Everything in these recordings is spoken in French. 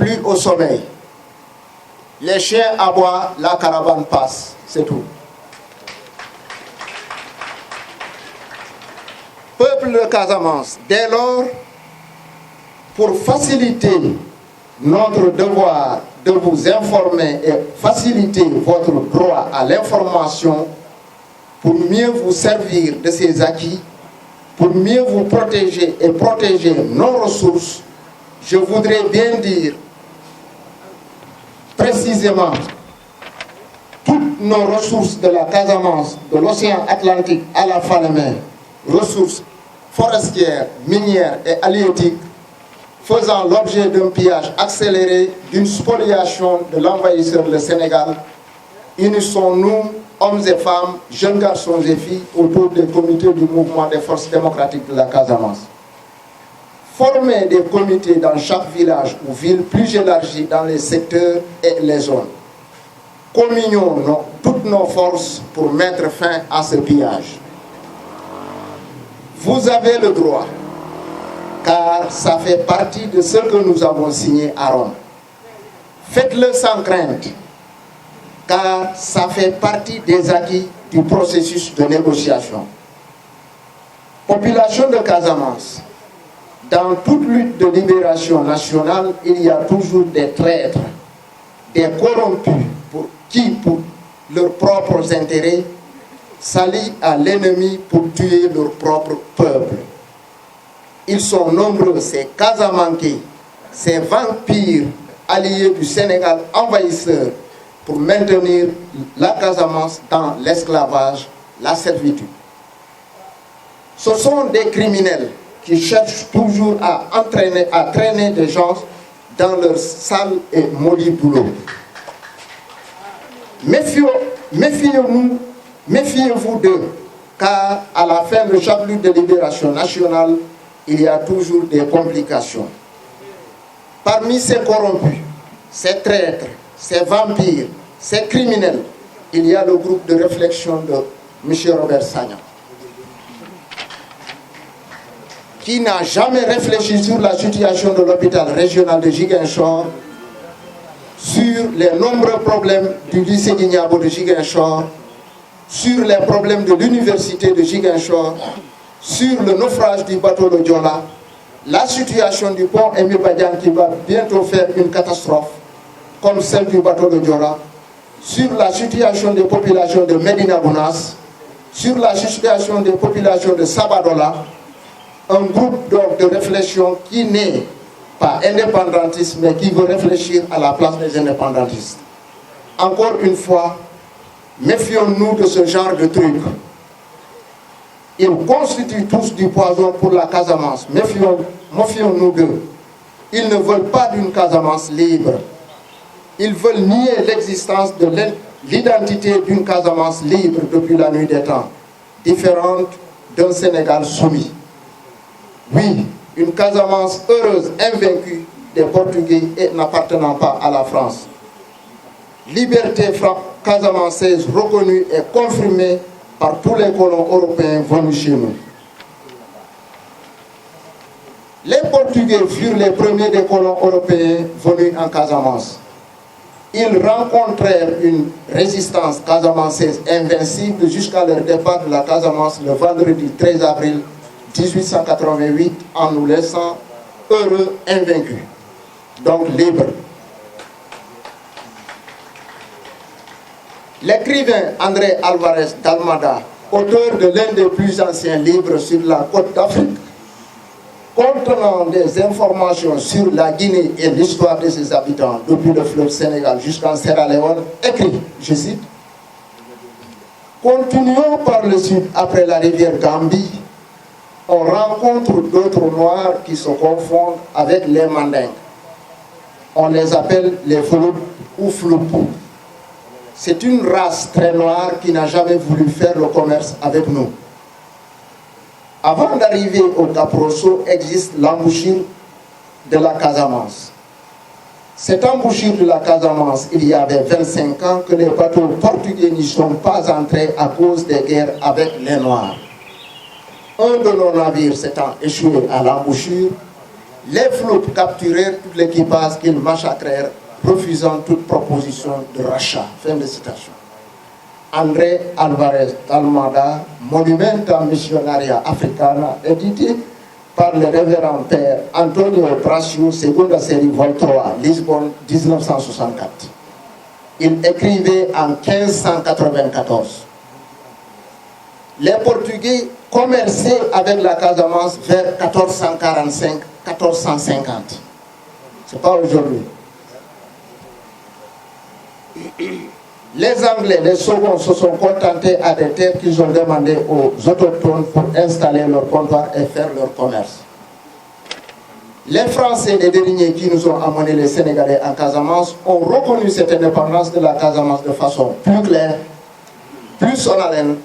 plus au sommeil. Les chiens aboient, la caravane passe, c'est tout. Peuple de Casamance, dès lors, pour faciliter notre devoir de vous informer et faciliter votre droit à l'information, pour mieux vous servir de ces acquis, pour mieux vous protéger et protéger nos ressources, je voudrais bien dire précisément toutes nos ressources de la Casamance, de l'océan Atlantique à la Falémé, ressources forestières, minières et halieutiques, faisant l'objet d'un pillage accéléré, d'une spoliation de l'envahisseur le Sénégal, unissons-nous, hommes et femmes, jeunes garçons et filles, autour des comités du mouvement des forces démocratiques de la Casamance. Former des comités dans chaque village ou ville, plus élargis dans les secteurs et les zones. Communions toutes nos forces pour mettre fin à ce pillage. Vous avez le droit, car ça fait partie de ce que nous avons signé à Rome. Faites-le sans crainte, car ça fait partie des acquis du processus de négociation. Population de Casamance, dans toute lutte de libération nationale, il y a toujours des traîtres, des corrompus qui, pour leurs propres intérêts, s'allient à l'ennemi pour tuer leur propre peuple. Ils sont nombreux, ces Casamanquais, ces vampires alliés du Sénégal envahisseur pour maintenir la Casamance dans l'esclavage, la servitude. Ce sont des criminels qui cherchent toujours à traîner des gens dans leur sale et maudit boulot. Méfiez-vous d'eux, car à la fin de chaque lutte de libération nationale, il y a toujours des complications. Parmi ces corrompus, ces traîtres, ces vampires, ces criminels, il y a le groupe de réflexion de M. Robert Sagna, qui n'a jamais réfléchi sur la situation de l'hôpital régional de Ziguinchor, sur les nombreux problèmes du lycée Guignabo de Ziguinchor, sur les problèmes de l'université de Ziguinchor, sur le naufrage du bateau de Diola, la situation du pont Émile Badian qui va bientôt faire une catastrophe, comme celle du bateau de Diola, sur la situation des populations de Medina Gounass, sur la situation des populations de Sabadola, un groupe donc de réflexion qui n'est pas indépendantiste, mais qui veut réfléchir à la place des indépendantistes. Encore une fois, méfions-nous de ce genre de trucs. Ils constituent tous du poison pour la Casamance. Méfions-nous d'eux. Ils ne veulent pas d'une Casamance libre. Ils veulent nier l'existence de l'identité d'une Casamance libre depuis la nuit des temps, différente d'un Sénégal soumis. Oui, une Casamance heureuse, invaincue des Portugais et n'appartenant pas à la France. Liberté casamançaise reconnue et confirmée par tous les colons européens venus chez nous. Les Portugais furent les premiers des colons européens venus en Casamance. Ils rencontrèrent une résistance casamançaise invincible jusqu'à leur départ de la Casamance le vendredi 13 avril 1888 en nous laissant heureux, invaincus, donc libres. L'écrivain André Alvarez d'Almada, auteur de l'un des plus anciens livres sur la côte d'Afrique, contenant des informations sur la Guinée et l'histoire de ses habitants depuis le fleuve Sénégal jusqu'en Sierra Leone, écrit, je cite, « Continuons par le sud après la rivière Gambie, on rencontre d'autres noirs qui se confondent avec les Mandingues. On les appelle les Floup ou Floup. C'est une race très noire qui n'a jamais voulu faire le commerce avec nous. Avant d'arriver au Cap Rosso existe l'embouchure de la Casamance. Cette embouchure de la Casamance, il y avait 25 ans que les bateaux portugais n'y sont pas entrés à cause des guerres avec les Noirs. Un de nos navires s'étant échoué à l'embouchure, Les floupes capturèrent tout l'équipage qu'ils massacrèrent, refusant toute proposition de rachat. Fin de citation. André Alvarez Almada, Monumenta Missionaria Africana, édité par le révérend père Antonio Bracio, seconda série vol 3, Lisbonne, 1964. Il écrivait en 1594. Les Portugais commerçaient avec la Casamance vers 1445-1450. Ce n'est pas aujourd'hui. Les Anglais, les seconds, se sont contentés à des terres qu'ils ont demandées aux autochtones pour installer leur comptoir et faire leur commerce. Les Français, les derniers qui nous ont amené les Sénégalais en Casamance, ont reconnu cette indépendance de la Casamance de façon plus claire, plus solennelle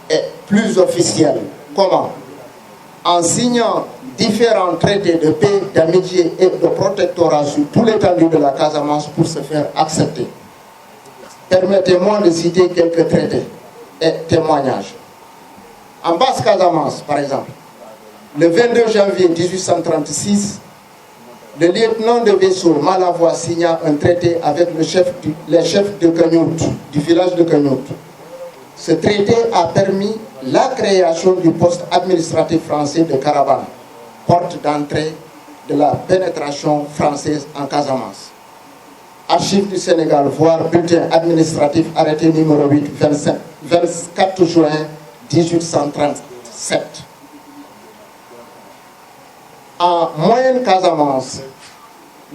et plus officielle. Comment? En signant différents traités de paix, d'amitié et de protectorat sur tout l'étendue de la Casamance pour se faire accepter. Permettez-moi de citer quelques traités et témoignages. En Basse-Casamance, par exemple, le 22 janvier 1836, le lieutenant de vaisseau Malavoie signa un traité avec les chefs de Kagnout, du village de Kagnout. Ce traité a permis la création du poste administratif français de Caravane, porte d'entrée de la pénétration française en Casamance. Archives du Sénégal, voire bulletin administratif arrêté numéro 8, 24 juin 1837. En moyenne Casamance,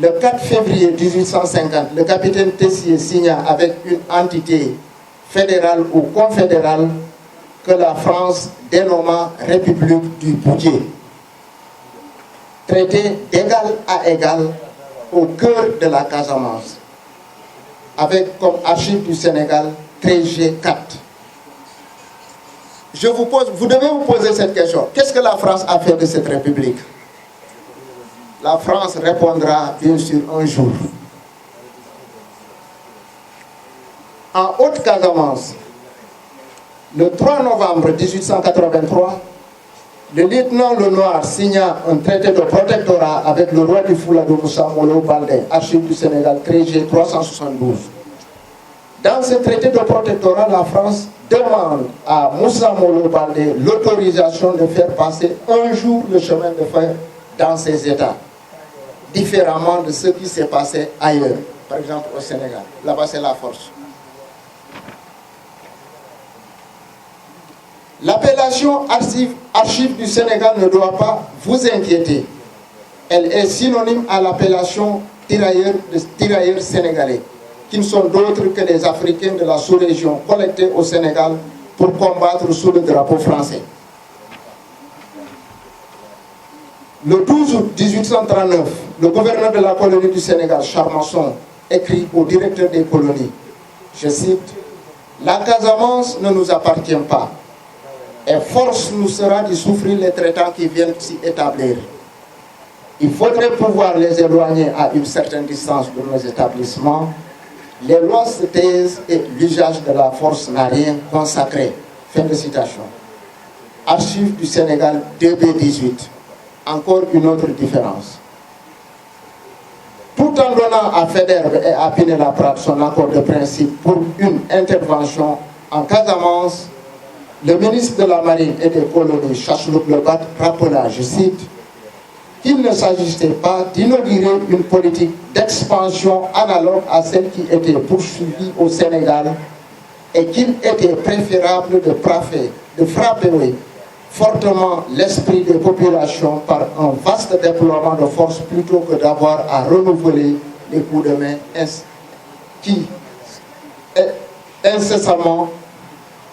le 4 février 1850, le capitaine Tessier signa avec une entité fédérale ou confédérale que la France dénomma République du Boudier. Traité d'égal à égal au cœur de la Casamance, avec comme archive du Sénégal 13G4. Vous devez vous poser cette question. Qu'est-ce que la France a fait de cette République? La France répondra bien sûr un jour. En Haute-Casamance, le 3 novembre 1883, le lieutenant Lenoir signa un traité de protectorat avec le roi du Fouladou Moussa Molo Baldé, archive du Sénégal 13G 372. Dans ce traité de protectorat, la France demande à Moussa Molo Baldé l'autorisation de faire passer un jour le chemin de fer dans ces États, différemment de ce qui s'est passé ailleurs, par exemple au Sénégal. Là-bas, c'est la force. L'appellation archive du Sénégal ne doit pas vous inquiéter. Elle est synonyme à l'appellation tirailleurs sénégalais, qui ne sont d'autres que les Africains de la sous-région collectés au Sénégal pour combattre sous le drapeau français. Le 12 août 1839, le gouverneur de la colonie du Sénégal, Charmasson, écrit au directeur des colonies, je cite, « La Casamance ne nous appartient pas. Et force nous sera de souffrir les traitants qui viennent s'y établir. Il faudrait pouvoir les éloigner à une certaine distance de nos établissements. Les lois se taisent et l'usage de la force n'a rien consacré. » Fin de citation. Archives du Sénégal 2B18. Encore une autre différence. Tout en donnant à Faidherbe et à Pinet-Laprade son accord de principe pour une intervention en Casamance, le ministre de la Marine et des colonies, Chachlouk Lebat, rappela, je cite, qu'il ne s'agissait pas d'inaugurer une politique d'expansion analogue à celle qui était poursuivie au Sénégal et qu'il était préférable de frapper fortement l'esprit des populations par un vaste déploiement de forces plutôt que d'avoir à renouveler les coups de main qui incessamment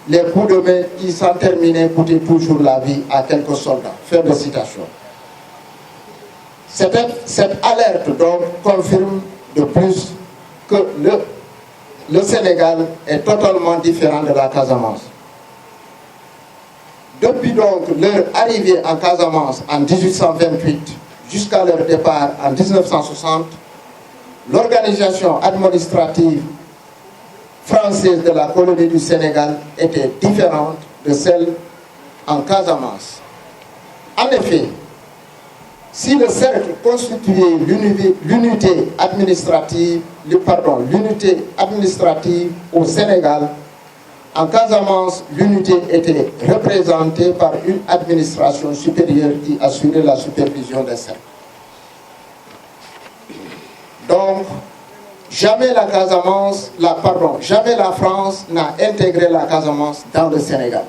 les coups de main qui sans terminer coûtaient toujours la vie à quelques soldats. Fin de citation. Cette alerte donc confirme de plus que le Sénégal est totalement différent de la Casamance. Depuis donc leur arrivée en Casamance en 1828 jusqu'à leur départ en 1960, l'organisation administrative française de la colonie du Sénégal était différente de celle en Casamance. En effet, Si le cercle constituait l'unité administrative au Sénégal, en Casamance, l'unité était représentée par une administration supérieure qui assurait la supervision des cercles. Donc, jamais la France n'a intégré la Casamance dans le Sénégal.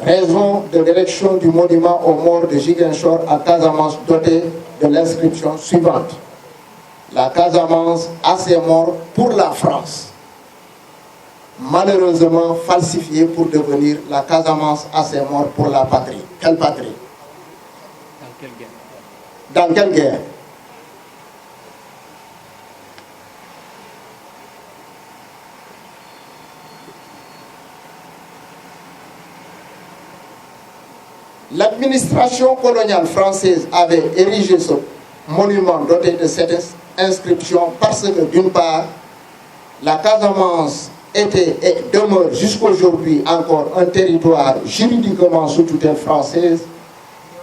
Raison de l'érection du monument aux morts de Ziguinchor à Casamance doté de l'inscription suivante. La Casamance a ses morts pour la France. Malheureusement falsifiée pour devenir la Casamance a ses morts pour la patrie. Quelle patrie? Dans quelle guerre? Dans quelle guerre? L'administration coloniale française avait érigé ce monument doté de cette inscription parce que, d'une part, la Casamance était et demeure jusqu'aujourd'hui encore un territoire juridiquement sous tutelle française,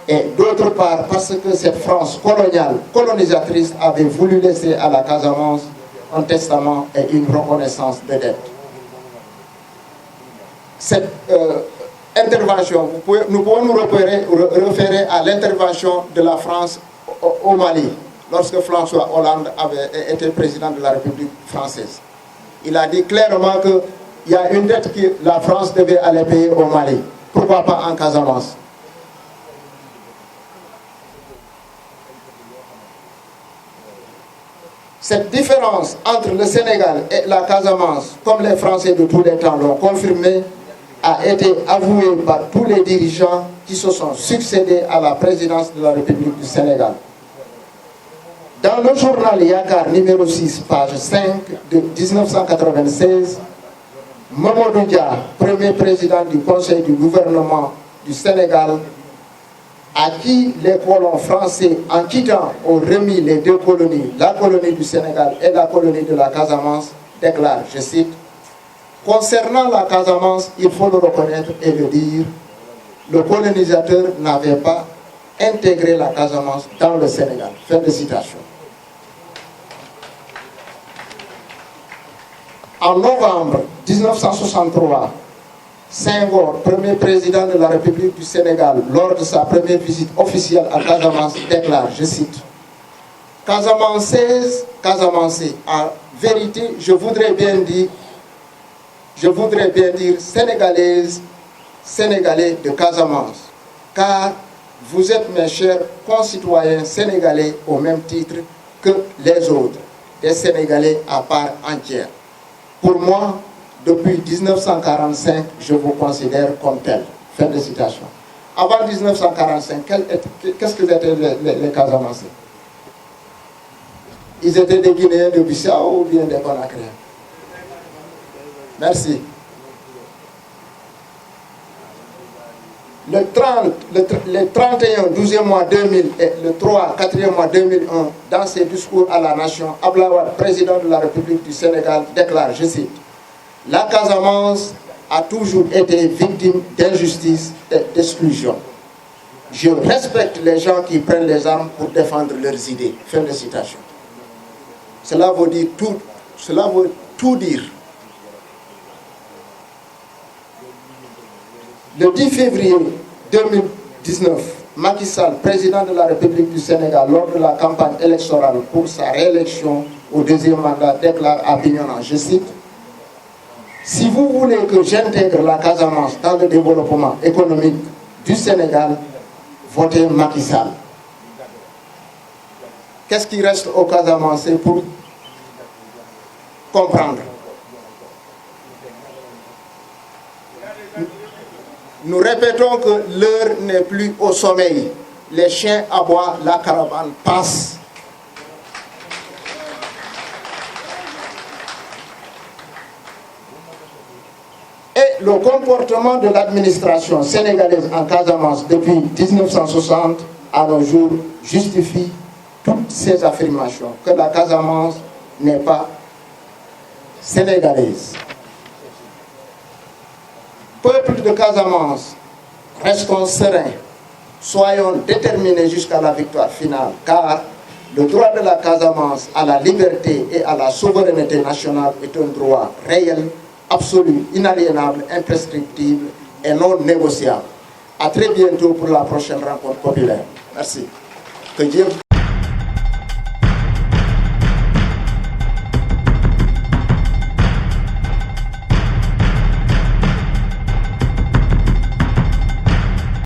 et d'autre part parce que cette France coloniale, colonisatrice, avait voulu laisser à la Casamance un testament et une reconnaissance de dette. Cette intervention, nous pouvons nous référer à l'intervention de la France au Mali, lorsque François Hollande avait été président de la République française. Il a dit clairement qu'il y a une dette que la France devait aller payer au Mali. Pourquoi pas en Casamance? Cette différence entre le Sénégal et la Casamance, comme les Français de tous les temps l'ont confirmé, a été avouée par tous les dirigeants qui se sont succédés à la présidence de la République du Sénégal. Dans le journal Yakar numéro 6, page 5 de 1996, Mamadou Dia, premier président du Conseil du gouvernement du Sénégal, à qui les colons français, en quittant, ont remis les deux colonies, la colonie du Sénégal et la colonie de la Casamance, déclare, je cite, « Concernant la Casamance, il faut le reconnaître et le dire, le colonisateur n'avait pas intégré la Casamance dans le Sénégal. » Fin de citation. En novembre 1963, Senghor, premier président de la République du Sénégal, lors de sa première visite officielle à Casamance, déclare, je cite, « Casamançaise, Casamançais, en vérité, je voudrais bien dire sénégalaise, sénégalais de Casamance, car vous êtes mes chers concitoyens sénégalais au même titre que les autres, des Sénégalais à part entière. Pour moi, depuis 1945, je vous considère comme tel. » Fin de citation. Avant 1945, qu'est-ce que étaient les Casamancés? Ils étaient des Guinéens de Bissau ou bien des Conakryens? Merci. Le 31 12e mois 2000 et le 3 4e mois 2001, dans ses discours à la nation, Abdoulaye Wade, président de la République du Sénégal, déclare, je cite, « La Casamance a toujours été victime d'injustice et d'exclusion. Je respecte les gens qui prennent les armes pour défendre leurs idées. » Fin de citation. Cela veut tout dire. Le 10 février 2019, Macky Sall, président de la République du Sénégal, lors de la campagne électorale pour sa réélection au deuxième mandat, déclare à Bignona, je cite, « Si vous voulez que j'intègre la Casamance dans le développement économique du Sénégal, votez Macky Sall. » Qu'est-ce qui reste au Casamance pour comprendre? Nous répétons que l'heure n'est plus au sommeil. Les chiens aboient, la caravane passe. Et le comportement de l'administration sénégalaise en Casamance depuis 1960 à nos jours justifie toutes ces affirmations que la Casamance n'est pas sénégalaise. Peuple de Casamance, restons sereins, Soyons déterminés jusqu'à la victoire finale, car le droit de la Casamance à la liberté et à la souveraineté nationale est un droit réel, absolu, inaliénable, imprescriptible et non négociable. À très bientôt pour la prochaine rencontre populaire. Merci. Que Dieu